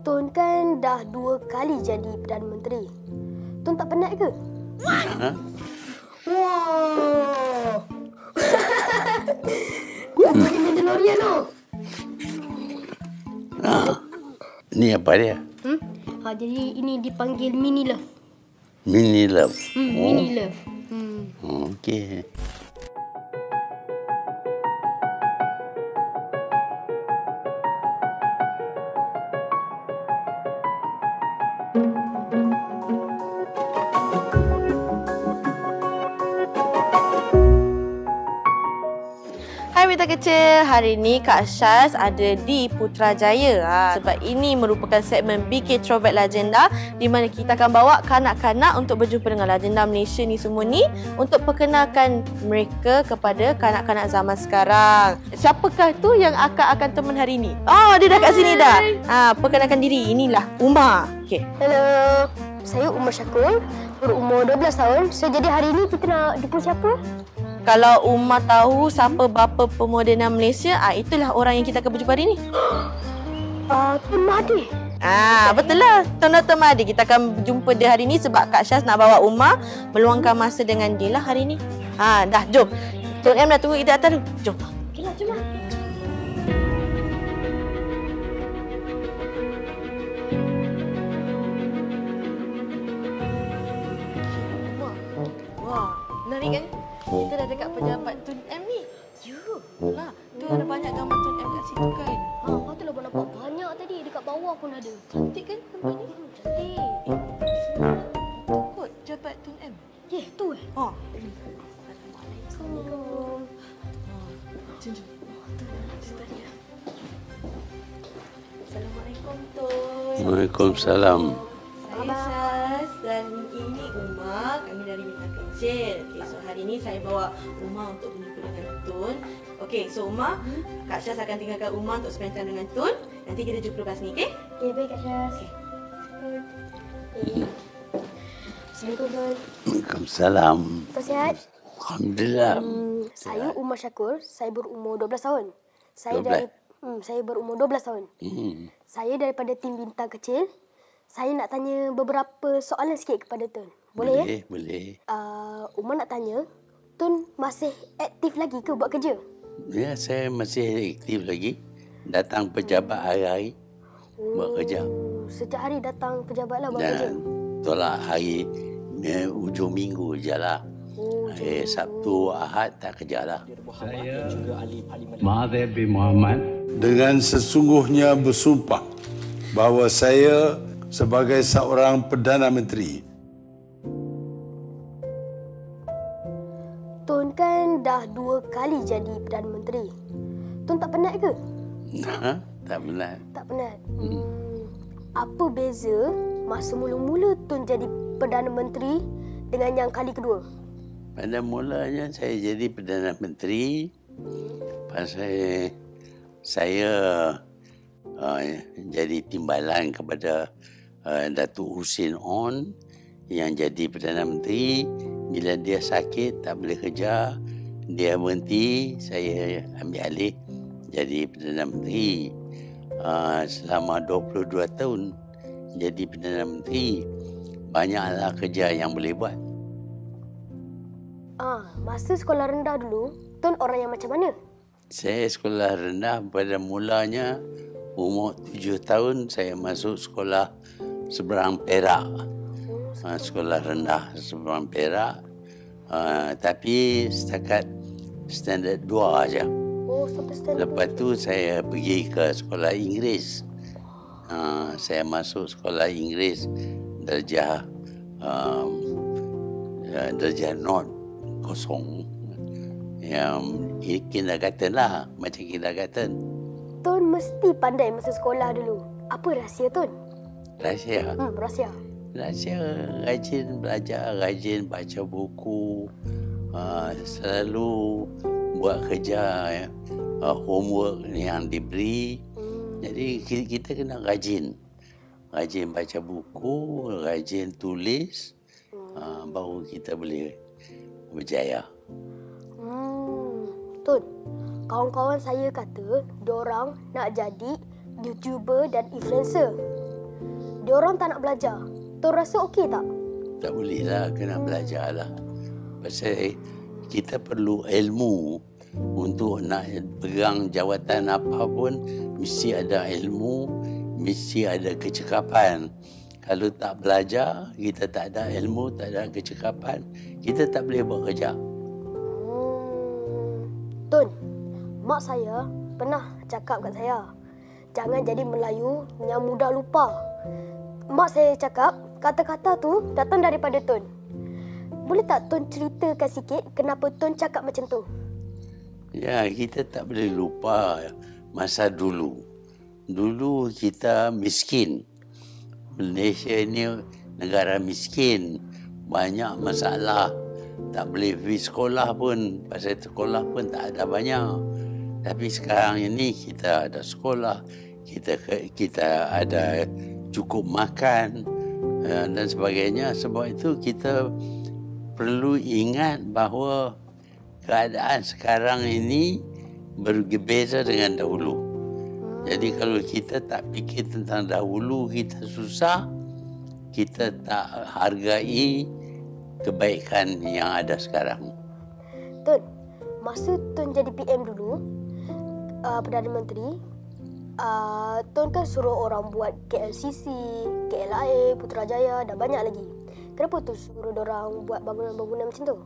Tun kan dah 2 kali jadi Perdana Menteri. Tun tak penat ke? Ha? Wow. Tun jadi Mandalorian tu. Ni apa dia? Jadi ini dipanggil mini love. Mini love. Mini love. Okey. Hai Mita Kecil, hari ini Kak Syaz ada di Putrajaya. Sebab ini merupakan segmen BK Throwback Legenda di mana kita akan bawa kanak-kanak untuk berjumpa dengan legenda Malaysia ni semua ni untuk perkenalkan mereka kepada kanak-kanak zaman sekarang. Siapakah tu yang akan teman hari ini? Oh, dia dah kat sini dah. Perkenalkan diri, inilah Uma. Okey. Hello. Saya Umar Syakul, berumur 12 tahun. So jadi hari ini kita nak jumpa siapa? Kalau Uma tahu siapa bapa pemodenan Malaysia, itulah orang yang kita akan berjumpa hari ni. Tun Mahathir. Betul lah. Tuan Dr. Mahathir. Kita akan jumpa dia hari ni sebab Kak Syaz nak bawa Uma meluangkan masa dengan dia lah hari ni. Dah, jom. Tuan M dah tunggu kita atas tu. Jom. Okeylah, jom lah. Wah, menarik kan? Kita dah dekat pejabat Tun M ni. Ya. Lah, tu ada banyak gambar Tun M kat situ kan. Patutlah abang nampak banyak tadi. Dekat bawah pun ada. Cantik kan gambar ni? Cantik. Tu kot pejabat Tun M. Tu Assalamualaikum. Jom. Assalamualaikum Tun. Waalaikumsalam. Saya Syaz dan ini Uma, kami dari Mita Kecil. Okay, so hari ini saya bawa Uma untuk berjumpa dengan Tun. Okay, so Uma, Kak Syaz akan tinggalkan Uma untuk spend time dengan Tun. Nanti kita jumpa lepas ni, okay? Okay, baik Kak Syaz. Assalamualaikum Tun. Waalaikumsalam. Tuan sihat? Alhamdulillah. Saya Umar Syakul. Saya berumur 12 tahun. 12? Saya berumur 12 tahun. Saya daripada tim Bintang Kecil. Saya nak tanya beberapa soalan sikit kepada Tun. Boleh ya? Boleh. Umar nak tanya, Tun masih aktif lagi ke buat kerja? Ya, saya masih aktif lagi. Datang pejabat hari-hari. Buat kerja. Setiap hari datang pejabat lah buat kerja? Dan tolak hari ujung minggu je lah. Hari Sabtu, Ahad tak kerja lah. Saya Mahathir bin Mohamad dengan sesungguhnya bersumpah bahawa saya sebagai seorang Perdana Menteri. Tun kan dah 2 kali jadi Perdana Menteri. Tun tak penat ke? Tak penat. Tak penat. Apa beza masa mula-mula Tun jadi Perdana Menteri dengan yang kali kedua? Pada mulanya saya jadi Perdana Menteri pasal saya jadi timbalan kepada Datuk Husin On yang jadi Perdana Menteri. Bila dia sakit tak boleh kerja, dia berhenti, saya ambil alih jadi Perdana Menteri. Selama 22 tahun jadi Perdana Menteri, banyaklah kerja yang boleh buat. Masa sekolah rendah dulu, Tun orang yang macam mana? Saya sekolah rendah pada mulanya umur 7 tahun saya masuk sekolah seberang Perak. Sekolah rendah seberang Perak. Tapi setakat standard 2 aja. Sampai standard. Lepas tu saya pergi ke sekolah Inggeris. Saya masuk sekolah Inggeris darjah not kosong. Yang kindergarten lah, macam kindergarten. Tun mesti pandai masa sekolah dulu. Apa rahsia Tun? Rahsia? Rahsia. Rahsia rajin belajar, rajin baca buku, selalu buat kerja homework yang diberi. Jadi kita kena rajin. Rajin baca buku, rajin tulis, baru kita boleh berjaya. Tun, kawan-kawan saya kata diorang nak jadi YouTuber dan influencer. diorang tak nak belajar. Tun rasa okey tak? Tak boleh lah, kena belajar lah. Pasal kita perlu ilmu untuk nak pegang jawatan apa pun, mesti ada ilmu, mesti ada kecekapan. Kalau tak belajar, kita tak ada ilmu, tak ada kecekapan, kita tak boleh buat kerja. Tun, mak saya pernah cakap kat saya, jangan jadi Melayu yang mudah lupa. Mak saya cakap, kata-kata tu datang daripada Tun. Boleh tak Tun ceritakan sikit kenapa Tun cakap macam tu? Ya, kita tak boleh lupa masa dulu. Dulu kita miskin. Malaysia ini negara miskin. Banyak masalah. Tak boleh pergi sekolah pun. Pasal sekolah pun tak ada banyak. Tapi sekarang ini kita ada sekolah. Kita ada cukup makan dan sebagainya. Sebab itu kita perlu ingat bahawa keadaan sekarang ini berbeza dengan dahulu. Jadi kalau kita tak fikir tentang dahulu, kita susah, kita tak hargai kebaikan yang ada sekarang. Tun, masa Tun jadi PM dulu, Perdana Menteri, Tun kan suruh orang buat KLCC, KLIA, Putrajaya dan banyak lagi. Kenapa Tun suruh orang buat bangunan-bangunan macam tu?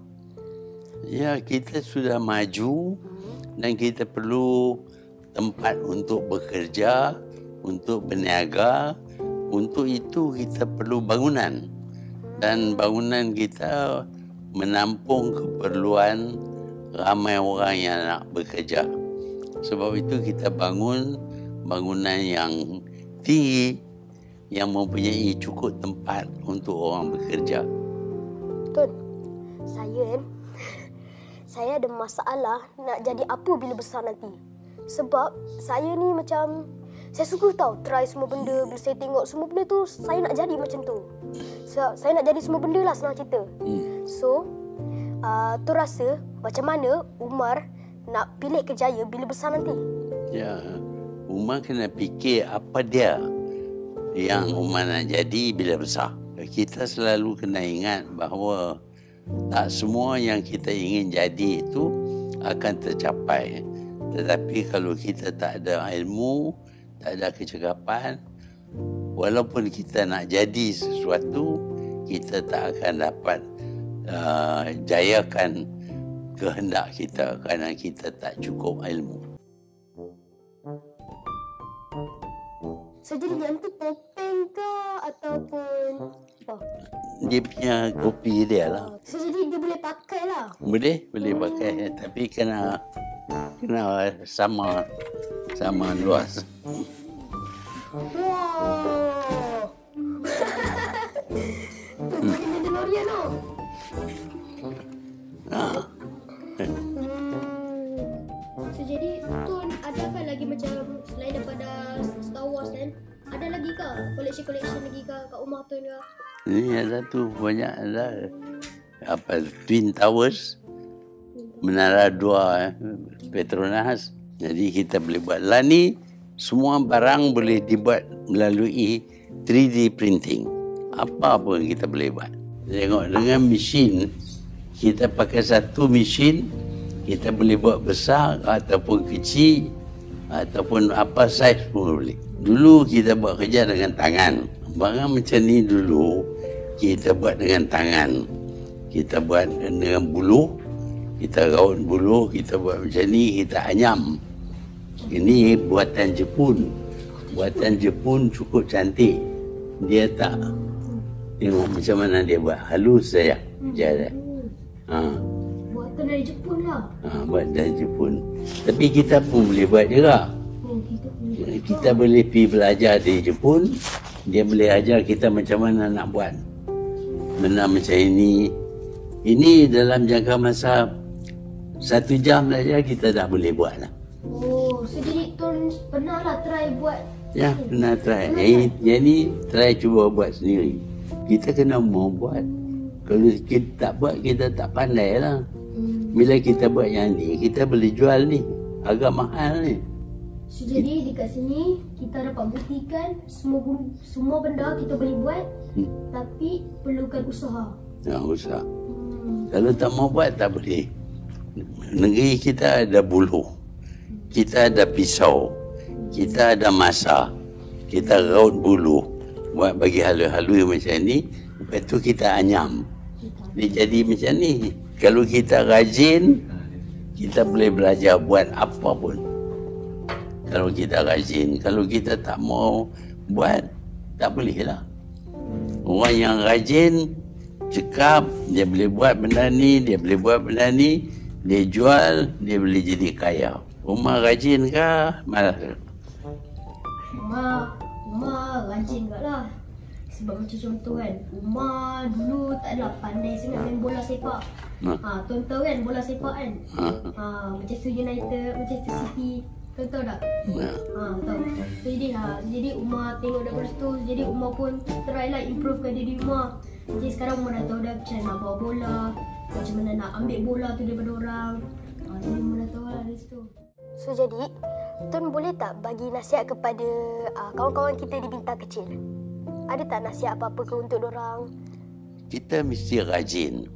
Ya, kita sudah maju dan kita perlu tempat untuk bekerja, untuk berniaga. Untuk itu kita perlu bangunan. Dan bangunan kita menampung keperluan ramai orang yang nak bekerja. Sebab itu kita bangun bangunan yang tinggi, yang mempunyai cukup tempat untuk orang bekerja. Tun, saya ada masalah nak jadi apa bila besar nanti. Sebab saya ni macam, saya suka try semua benda. Bila saya tengok semua benda tu, saya nak jadi macam tu. Saya nak jadi semua benda lah, senang cerita. So, tu rasa macam mana Umar nak pilih kerjaya bila besar nanti? Ya, Umar kena fikir apa dia yang Umar nak jadi bila besar. Kita selalu kena ingat bahawa tak semua yang kita ingin jadi itu akan tercapai. Tetapi kalau kita tak ada ilmu, tak ada kecekapan, walaupun kita nak jadi sesuatu, kita tak akan dapat jayakan kehendak kita kerana kita tak cukup ilmu. So, jadi yang tu topeng ke ataupun apa? Dia punya kopi dia lah. So, jadi dia boleh pakai lah? Boleh pakai, tapi kena sama luas. Wow. Macam Mandalorian tu. So, jadi Tun adakah lagi macam selain daripada Star Wars kan? Ada lagi ke collection lagi ke kat rumah Tun ke? Ini ada tu banyak ada. Apa Twin Towers, Menara 2 Petronas. Jadi kita boleh buat lah ni. Semua barang boleh dibuat melalui 3D printing. Apa pun kita boleh buat. Tengok dengan mesin, kita pakai satu mesin, kita boleh buat besar ataupun kecil ataupun apa saiz pun boleh. Dulu kita buat kerja dengan tangan. Barang macam ni dulu kita buat dengan tangan. Kita buat dengan buluh, kita raut buluh, kita buat macam ni, kita anyam. Ini buatan Jepun. Buatan Jepun cukup cantik. Dia tak tengok macam mana dia buat. Halus saja. Buatan dari Jepun lah. Buat dari Jepun. Tapi kita pun boleh buat juga. Kita boleh pergi belajar di Jepun. Dia boleh ajar kita macam mana nak buat benda macam ini. Ini dalam jangka masa 1 jam saja kita dah boleh buat lah. Oh, so jadi Tun pernah lah try buat? Ya, pernah try. Yang ni try cuba buat sendiri. Kita kena mau buat. Kalau kita tak buat, kita tak pandai lah. Bila kita buat yang ni, kita boleh jual ni. Agak mahal ni. So, jadi dekat sini kita dapat buktikan semua benda kita boleh buat, tapi perlukan usaha. Usaha. Kalau tak mau buat tak boleh. Negeri kita ada buluh, kita ada pisau, kita ada masa, kita raut buluh, buat bagi halu-halu macam ni. Lepas tu kita anyam. Dia jadi macam ni. Kalau kita rajin, kita boleh belajar buat apa pun. Kalau kita rajin, kalau kita tak mau buat, tak boleh lah. Orang yang rajin, cakap, dia boleh buat benda ni, dia boleh buat benda ni, dia jual, dia boleh jadi kaya. Umar rajin ke? Malah ke? Umar rajin kat lah. Sebab macam contoh kan, Umar dulu tak adalah pandai sangat main bola sepak. Tuan tahu kan bola sepak kan? Manchester United, Manchester City. Tuan tahu tak? Tahu. So, jadi Umar tengok daripada situ, jadi Umar pun try lah improvekan diri Umar. Jadi sekarang Umar dah tahu dah macam mana nak bawa bola, macam mana nak ambil bola tu daripada orang. Jadi Umar dah tahu lah dari situ. So jadi, Tuan boleh tak bagi nasihat kepada kawan-kawan kita di Bintang Kecil? Ada tak nasihat apa-apa ke untuk diorang? Kita mesti rajin.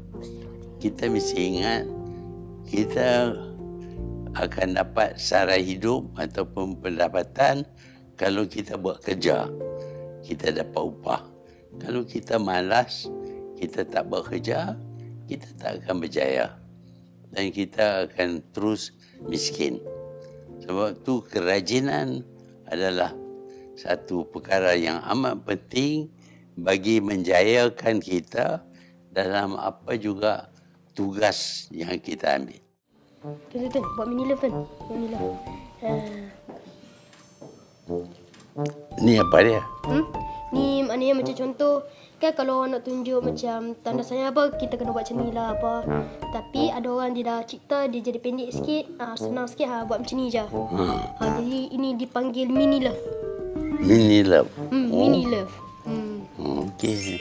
Kita mesti ingat kita akan dapat sara hidup ataupun pendapatan kalau kita buat kerja. Kita dapat upah. Kalau kita malas, kita tak buat kerja, kita tak akan berjaya. Dan kita akan terus miskin. Sebab tu kerajinan adalah satu perkara yang amat penting bagi menjayakan kita dalam apa juga tugas yang kita ambil. Tuan, buat mini love kan? Mini love. Ni apa dia? Ni maknanya macam contoh, kan kalau orang nak tunjuk macam tanda sayang apa, kita kena buat macam ni lah apa. Tapi ada orang dia dah cipta, dia jadi pendek sikit, senang sikit buat macam ni je. Jadi ini dipanggil mini love. Mini love. Mini love. Okey.